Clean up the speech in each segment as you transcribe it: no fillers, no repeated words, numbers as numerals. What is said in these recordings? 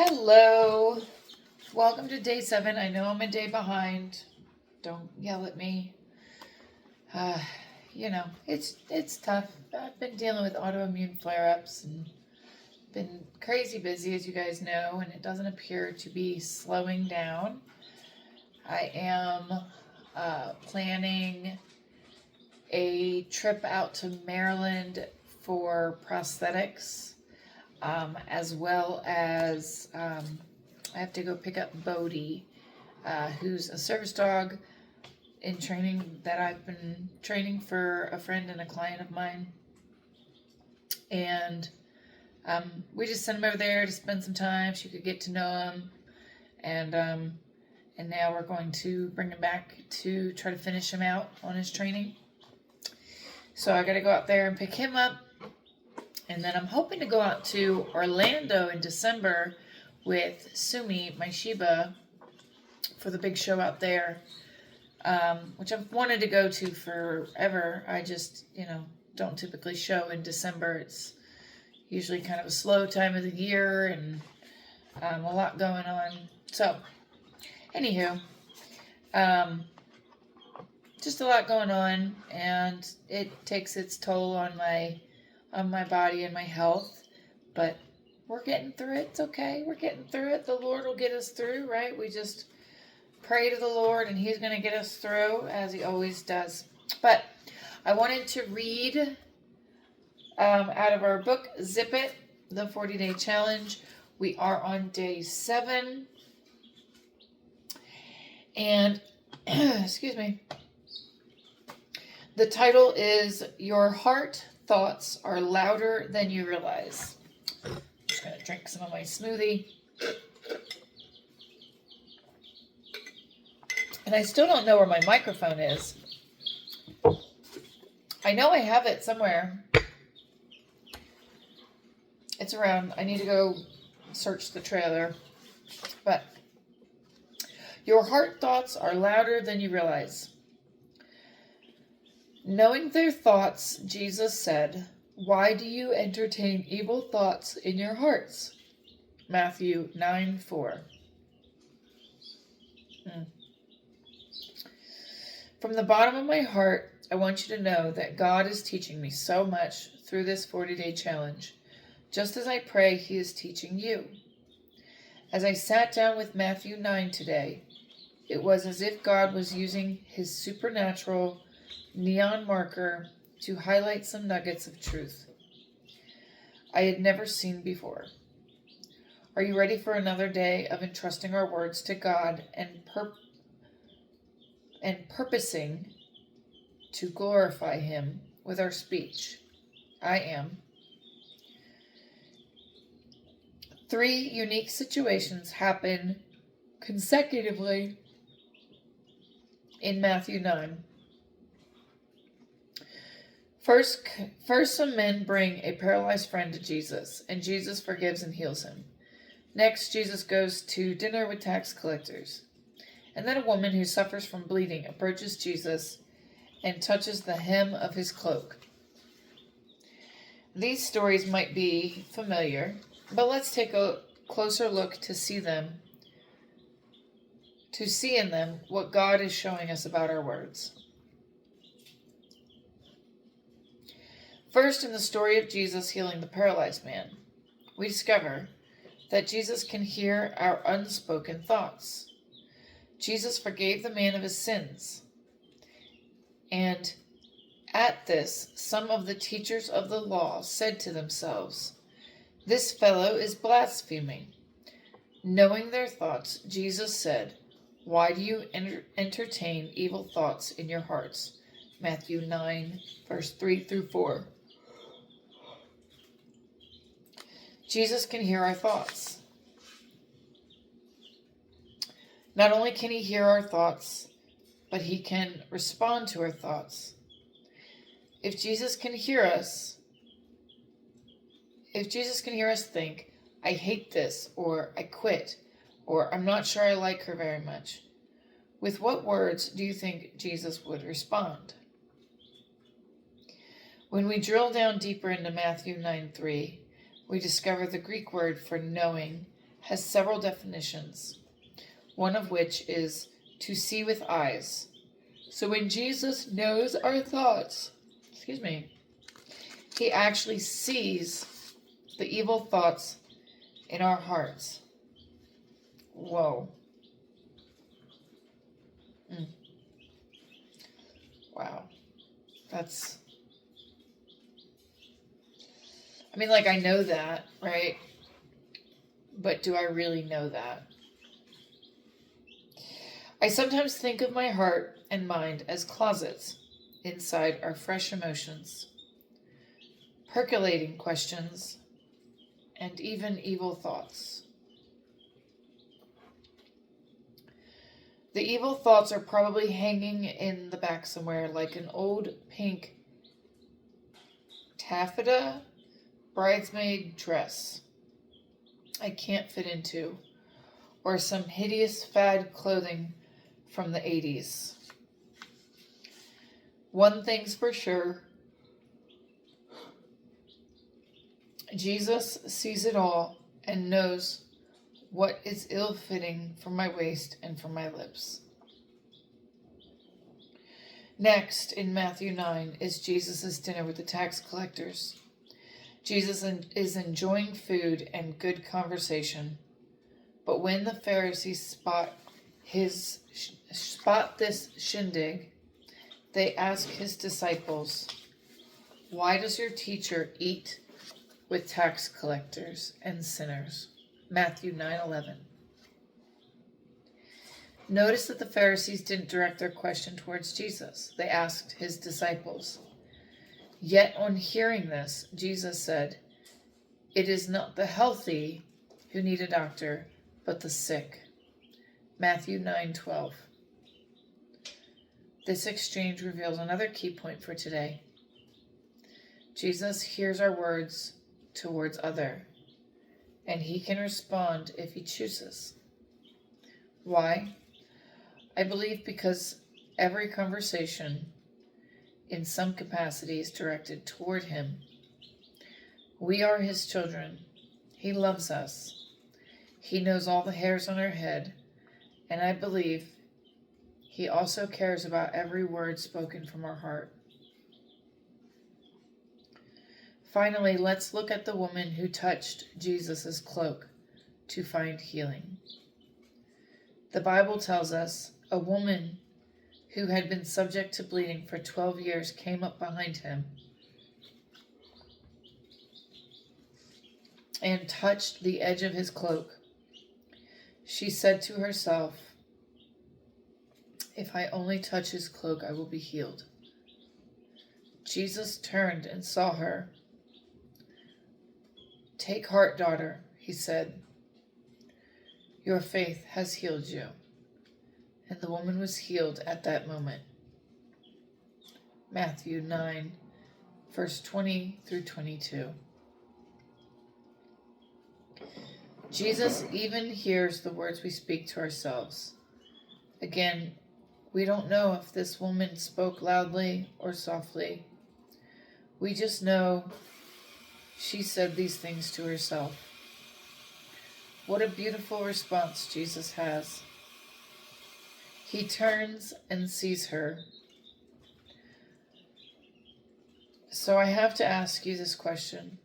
Hello. Welcome to day 7. I know I'm a day behind. Don't yell at me. Uh, it's tough. I've been dealing with autoimmune flare-ups and been crazy busy, as you guys know, and it doesn't appear to be slowing down. I am planning a trip out to Maryland for prosthetics, as well as I have to go pick up Bodie, who's a service dog in training that I've been training for a friend and a client of mine. And we just sent him over there to spend some time. She could get to know him. And now we're going to bring him back to try to finish him out on his training. So I got to go out there and pick him up. And then I'm hoping to go out to Orlando in December with Sumi, my Shiba, for the big show out there, which I've wanted to go to forever. I just, don't typically show in December. It's usually kind of a slow time of the year and a lot going on. So, anywho, just a lot going on, and it takes its toll on my body and my health, but we're getting through it. It's okay. We're getting through it. The Lord will get us through, right? We just pray to the Lord, and He's going to get us through, as He always does. But I wanted to read out of our book, Zip It, the 40-Day Challenge. We are on day 7. And, excuse me, the title is Your Heart Thoughts Are Louder Than You Realize. I'm just going to drink some of my smoothie. And I still don't know where my microphone is. I know I have it somewhere. It's around. I need to go search the trailer. But your heart thoughts are louder than you realize. Knowing their thoughts, Jesus said, "Why do you entertain evil thoughts in your hearts?" Matthew 9:4. From the bottom of my heart, I want you to know that God is teaching me so much through this 40-day challenge. Just as I pray, He is teaching you. As I sat down with Matthew 9 today, it was as if God was using His supernatural neon marker to highlight some nuggets of truth I had never seen before. Are you ready for another day of entrusting our words to God and purposing to glorify Him with our speech? I am. 3 unique situations happen consecutively in Matthew 9. First, some men bring a paralyzed friend to Jesus, and Jesus forgives and heals him. Next, Jesus goes to dinner with tax collectors. And then a woman who suffers from bleeding approaches Jesus and touches the hem of His cloak. These stories might be familiar, but let's take a closer look to see in them what God is showing us about our words. First, in the story of Jesus healing the paralyzed man, we discover that Jesus can hear our unspoken thoughts. Jesus forgave the man of his sins. And at this, some of the teachers of the law said to themselves, "This fellow is blaspheming." Knowing their thoughts, Jesus said, "Why do you entertain evil thoughts in your hearts?" Matthew 9, verse 3 through 4. Jesus can hear our thoughts. Not only can He hear our thoughts, but He can respond to our thoughts. If Jesus can hear us think, "I hate this," or "I quit," or "I'm not sure I like her very much," with what words do you think Jesus would respond? When we drill down deeper into Matthew 9:3, we discover the Greek word for knowing has several definitions, one of which is to see with eyes. So when Jesus knows our thoughts, he actually sees the evil thoughts in our hearts. Whoa. Wow. I know that, right? But do I really know that? I sometimes think of my heart and mind as closets. Inside are fresh emotions, percolating questions, and even evil thoughts. The evil thoughts are probably hanging in the back somewhere, like an old pink taffeta bridesmaid dress I can't fit into, or some hideous fad clothing from the 80s. One thing's for sure, Jesus sees it all and knows what is ill-fitting for my waist and for my lips. Next, in Matthew 9, is Jesus' dinner with the tax collectors. Jesus is enjoying food and good conversation, but when the Pharisees spot this shindig, they ask his disciples, "Why does your teacher eat with tax collectors and sinners?" Matthew 9:11. Notice that the Pharisees didn't direct their question towards Jesus. They asked his disciples. Yet on hearing this, Jesus said, "It is not the healthy who need a doctor, but the sick." Matthew 9:12. This exchange reveals another key point for today. Jesus hears our words towards other, and he can respond if he chooses. Why? I believe because every conversation in some capacity is directed toward him. We are his children. He loves us. He knows all the hairs on our head, and I believe he also cares about every word spoken from our heart. Finally, let's look at the woman who touched Jesus' cloak to find healing. The Bible tells us a woman who had been subject to bleeding for 12 years came up behind him and touched the edge of his cloak. She said to herself, "If I only touch his cloak, I will be healed." Jesus turned and saw her. "Take heart, daughter," he said. "Your faith has healed you." And the woman was healed at that moment. Matthew 9, verse 20 through 22. Jesus even hears the words we speak to ourselves. Again, we don't know if this woman spoke loudly or softly. We just know she said these things to herself. What a beautiful response Jesus has. He turns and sees her. So I have to ask you this question.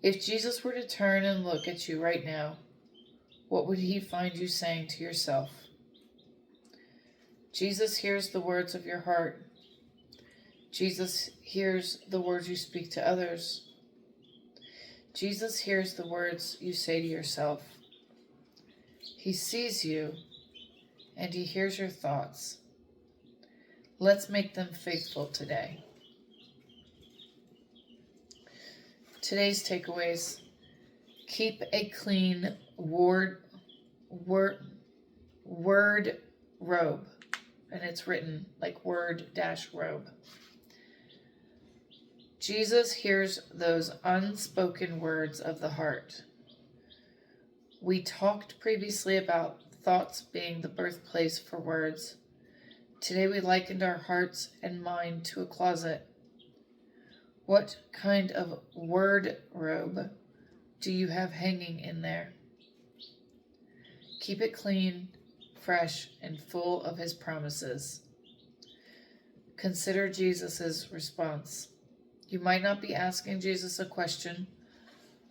If Jesus were to turn and look at you right now, what would he find you saying to yourself? Jesus hears the words of your heart. Jesus hears the words you speak to others. Jesus hears the words you say to yourself. He sees you, and he hears your thoughts. Let's make them faithful today. Today's takeaways. Keep a clean word robe. And it's written like word-robe. Jesus hears those unspoken words of the heart. We talked previously about thoughts being the birthplace for words. Today we likened our hearts and mind to a closet. What kind of word robe do you have hanging in there? Keep it clean, fresh, and full of his promises. Consider Jesus' response. You might not be asking Jesus a question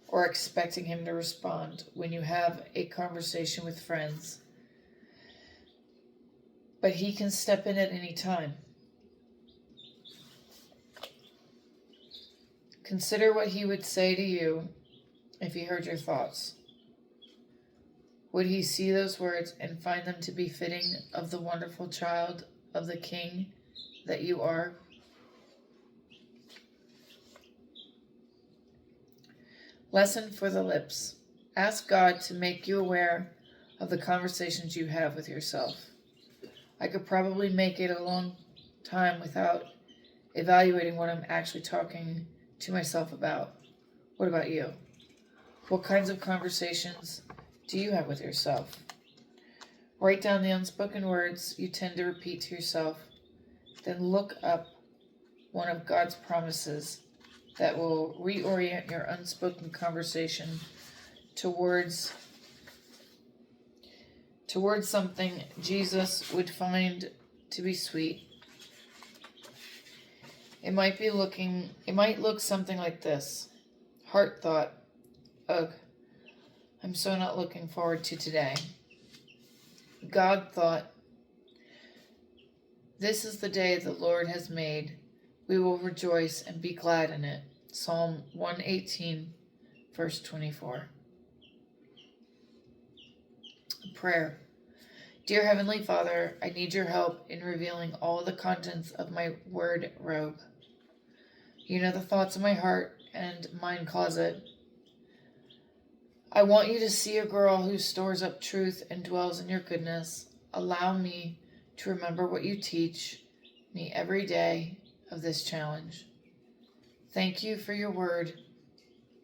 or expecting him to respond when you have a conversation with friends, but he can step in at any time. Consider what he would say to you if he heard your thoughts. Would he see those words and find them to be fitting of the wonderful child of the King that you are? Lesson for the lips. Ask God to make you aware of the conversations you have with yourself. I could probably make it a long time without evaluating what I'm actually talking to myself about. What about you? What kinds of conversations do you have with yourself? Write down the unspoken words you tend to repeat to yourself. Then look up one of God's promises that will reorient your unspoken conversation towards something Jesus would find to be sweet. It might look something like this. Heart thought, ugh, I'm so not looking forward to today. God thought, this is the day the Lord has made. We will rejoice and be glad in it. Psalm 118, verse 24. Prayer. Dear Heavenly Father, I need your help in revealing all the contents of my word robe. You know the thoughts of my heart and mind closet. I want you to see a girl who stores up truth and dwells in your goodness. Allow me to remember what you teach me every day of this challenge. Thank you for your word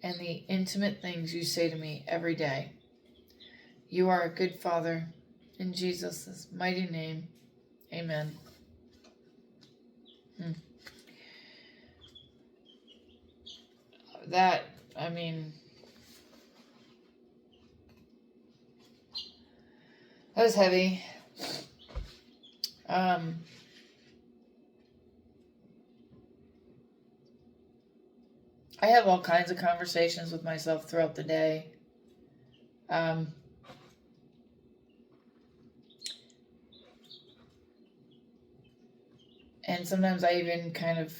and the intimate things you say to me every day. You are a good Father. In Jesus' mighty name, amen. That was heavy. I have all kinds of conversations with myself throughout the day. And sometimes I even kind of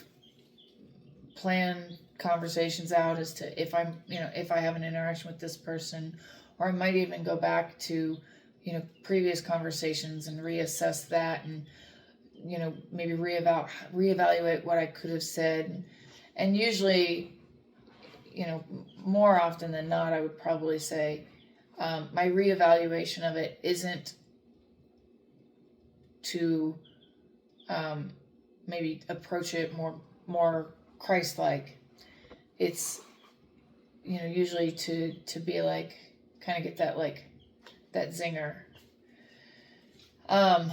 plan conversations out as to if I have an interaction with this person, or I might even go back to, previous conversations and reassess that and, maybe reevaluate what I could have said. And usually, more often than not, I would probably say my reevaluation of it isn't to maybe approach it more Christ-like. It's, usually to be like, kind of get that, like, that zinger. And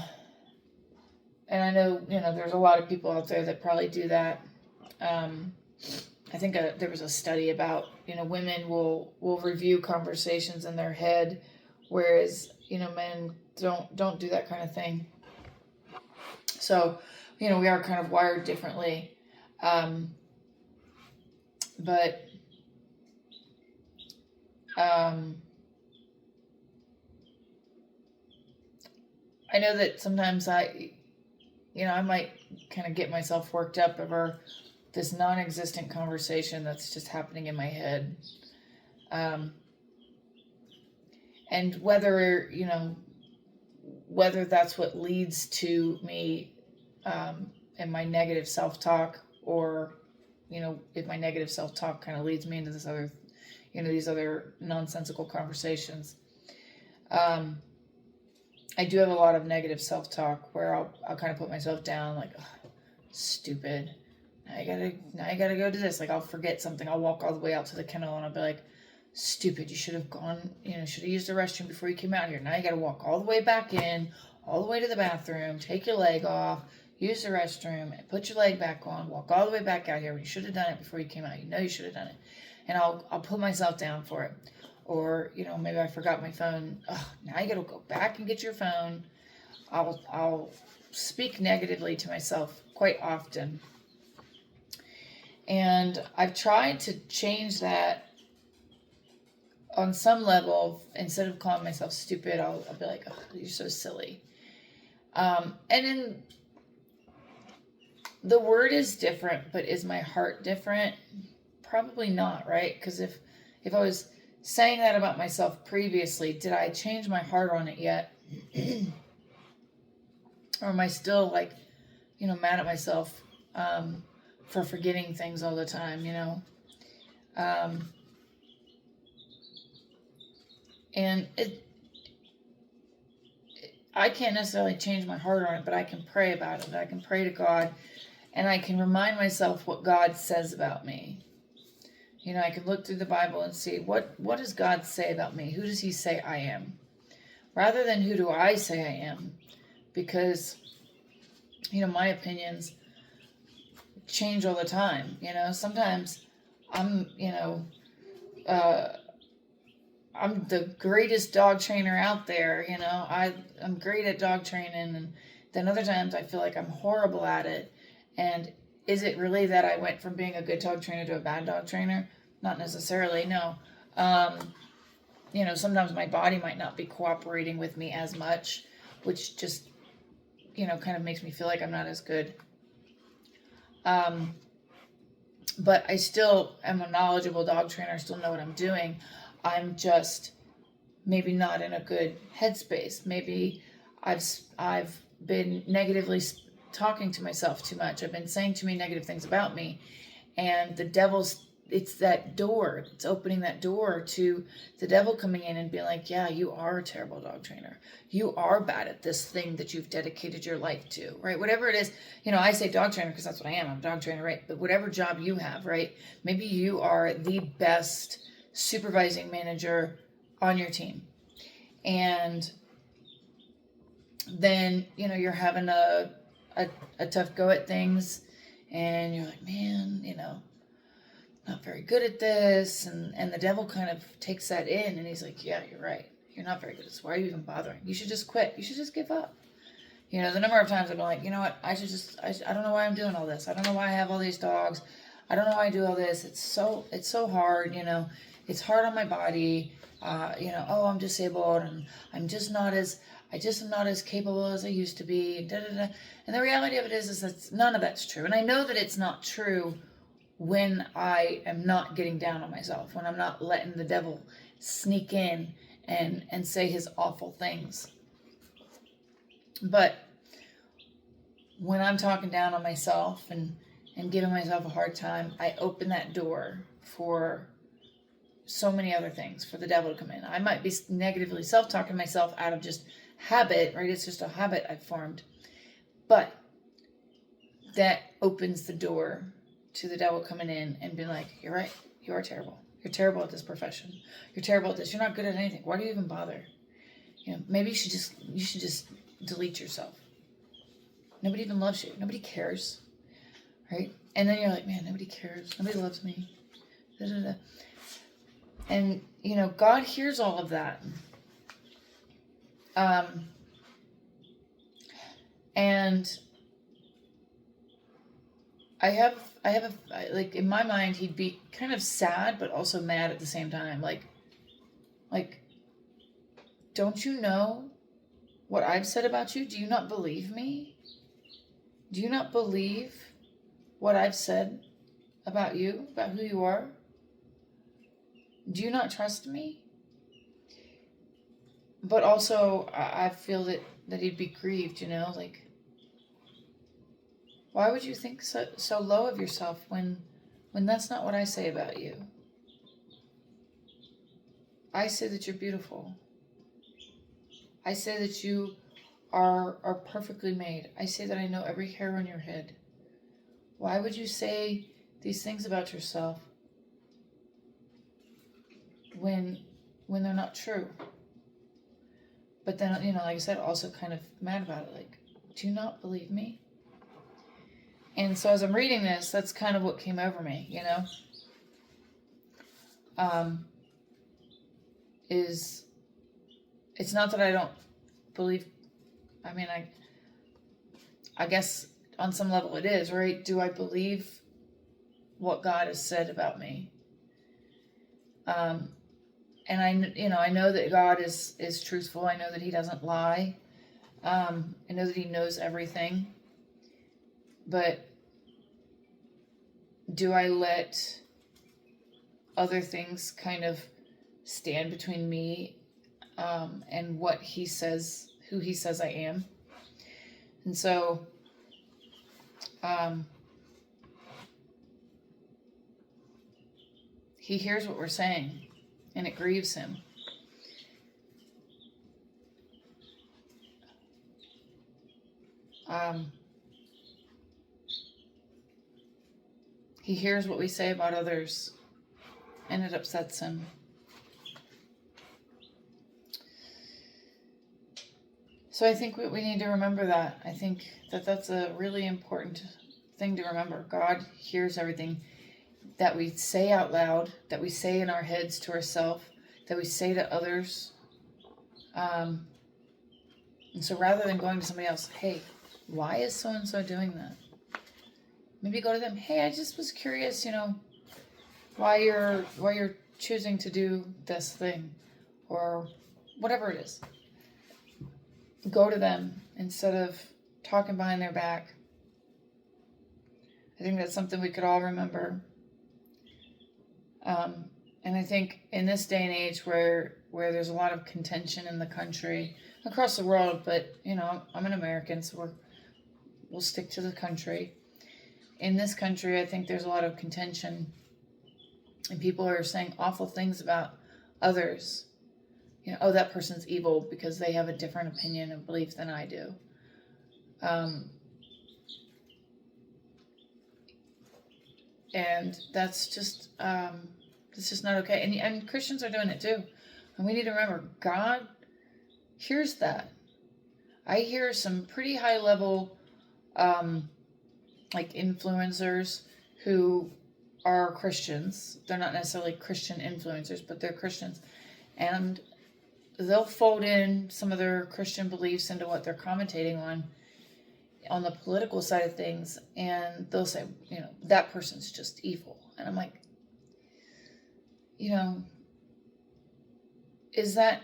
I know, there's a lot of people out there that probably do that. I think there was a study about, women will review conversations in their head, whereas, men don't do that kind of thing. So, we are kind of wired differently. But I know that sometimes I might kind of get myself worked up over this non-existent conversation that's just happening in my head. And whether that's what leads to me and my negative self-talk, or if my negative self-talk kind of leads me into this other, these other nonsensical conversations. I do have a lot of negative self-talk where I'll kind of put myself down, like, oh, stupid. Now you gotta go do this. Like, I'll forget something. I'll walk all the way out to the kennel and I'll be like, stupid, you should have gone, should have used the restroom before you came out here. Now you gotta walk all the way back in, all the way to the bathroom, take your leg off, use the restroom, and put your leg back on, walk all the way back out here when you should have done it before you came out. You should have done it. And I'll put myself down for it. or, maybe I forgot my phone. Oh, now you got to go back and get your phone. I'll speak negatively to myself quite often. And I've tried to change that on some level. Instead of calling myself stupid, I'll be like, oh, you're so silly. And then the word is different, but is my heart different? Probably not, right? Because if I was saying that about myself previously, did I change my heart on it yet? Or am I still mad at myself for forgetting things all the time, and I can't necessarily change my heart on it, but I can pray about it. I can pray to God, and I can remind myself what God says about me. I can look through the Bible and see what does God say about me? Who does he say I am? Rather than who do I say I am? Because, my opinions change all the time. Sometimes I'm the greatest dog trainer out there. I'm great at dog training, and then other times I feel like I'm horrible at it. And is it really that I went from being a good dog trainer to a bad dog trainer? Not necessarily, no. Sometimes my body might not be cooperating with me as much, which just, kind of makes me feel like I'm not as good. But I still am a knowledgeable dog trainer. I still know what I'm doing. I'm just maybe not in a good headspace. Maybe I've been negatively talking to myself too much. I've been saying too many negative things about me, and it's that door. It's opening that door to the devil coming in and being like, yeah, you are a terrible dog trainer. You are bad at this thing that you've dedicated your life to, right? Whatever it is, I say dog trainer because that's what I am. I'm a dog trainer, right? But whatever job you have, right? Maybe you are the best supervising manager on your team. And then, you're having a tough go at things, and you're like, man, not very good at this, and the devil kind of takes that in, and he's like, yeah, you're right, you're not very good at this, why are you even bothering? You should just quit, you should just give up. The number of times I've been like, you know what, I don't know why I'm doing all this, I don't know why I have all these dogs, I don't know why I do all this, it's so hard, it's hard on my body, oh, I'm disabled, and I just am not as capable as I used to be, and the reality of it is that none of that's true, and I know that it's not true when I am not getting down on myself, when I'm not letting the devil sneak in and say his awful things. But when I'm talking down on myself and giving myself a hard time, I open that door for so many other things, for the devil to come in. I might be negatively self-talking to myself out of just habit, right? It's just a habit I've formed. But that opens the door to the devil coming in and being like, you're right, you are terrible. You're terrible at this profession. You're terrible at this. You're not good at anything. Why do you even bother? Maybe you should just delete yourself. Nobody even loves you. Nobody cares, right? And then you're like, man, nobody cares. Nobody loves me. Da, da, da. And, God hears all of that. And I have in my mind, he'd be kind of sad, but also mad at the same time. Like, don't you know what I've said about you? Do you not believe me? Do you not believe what I've said about you, about who you are? Do you not trust me? But also, I feel that he'd be grieved, why would you think so low of yourself when that's not what I say about you? I say that you're beautiful. I say that you are perfectly made. I say that I know every hair on your head. Why would you say these things about yourself when they're not true? But then, like I said, also kind of mad about it. Like, do you not believe me? And so as I'm reading this, that's kind of what came over me, is, it's not that I don't believe, I mean, I guess on some level it is, right? Do I believe what God has said about me? And I know that God is truthful. I know that he doesn't lie. I know that he knows everything. But do I let other things kind of stand between me and what he says, who he says I am? And so he hears what we're saying, and it grieves him. He hears what we say about others, and it upsets him. So I think we need to remember that. I think that that's a really important thing to remember. God hears everything that we say out loud, that we say in our heads to ourselves, that we say to others. And so rather than going to somebody else, hey, why is so-and-so doing that? Maybe go to them, hey, I just was curious, why you're choosing to do this thing, or whatever it is. Go to them instead of talking behind their back. I think that's something we could all remember. And I think in this day and age where there's a lot of contention in the country, across the world, but I'm an American, so we'll stick to the country. In this country, I think there's a lot of contention, and people are saying awful things about others. Oh, that person's evil because they have a different opinion and belief than I do. And that's just not okay. And Christians are doing it too. And we need to remember, God hears that. I hear some pretty high level, like influencers who are Christians. They're not necessarily Christian influencers, but they're Christians. And they'll fold in some of their Christian beliefs into what they're commentating on the political side of things. And they'll say, that person's just evil. And I'm like, is that,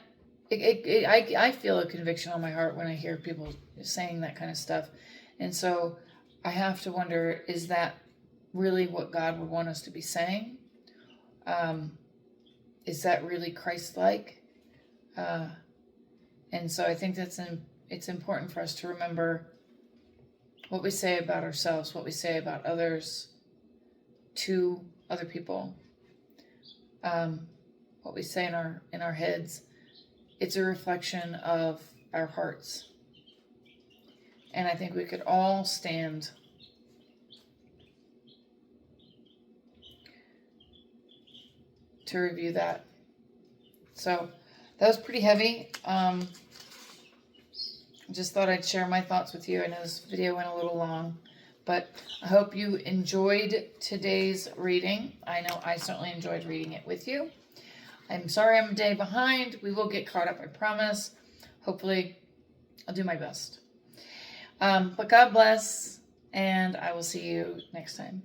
I feel a conviction on my heart when I hear people saying that kind of stuff. And so I have to wonder, is that really what God would want us to be saying? Is that really Christ-like? And so I think it's important for us to remember what we say about ourselves, what we say about others to other people, what we say in our heads. It's a reflection of our hearts. And I think we could all stand to review that. So that was pretty heavy. Just thought I'd share my thoughts with you. I know this video went a little long, but I hope you enjoyed today's reading. I know I certainly enjoyed reading it with you. I'm sorry I'm a day behind. We will get caught up, I promise. Hopefully, I'll do my best. But God bless, and I will see you next time.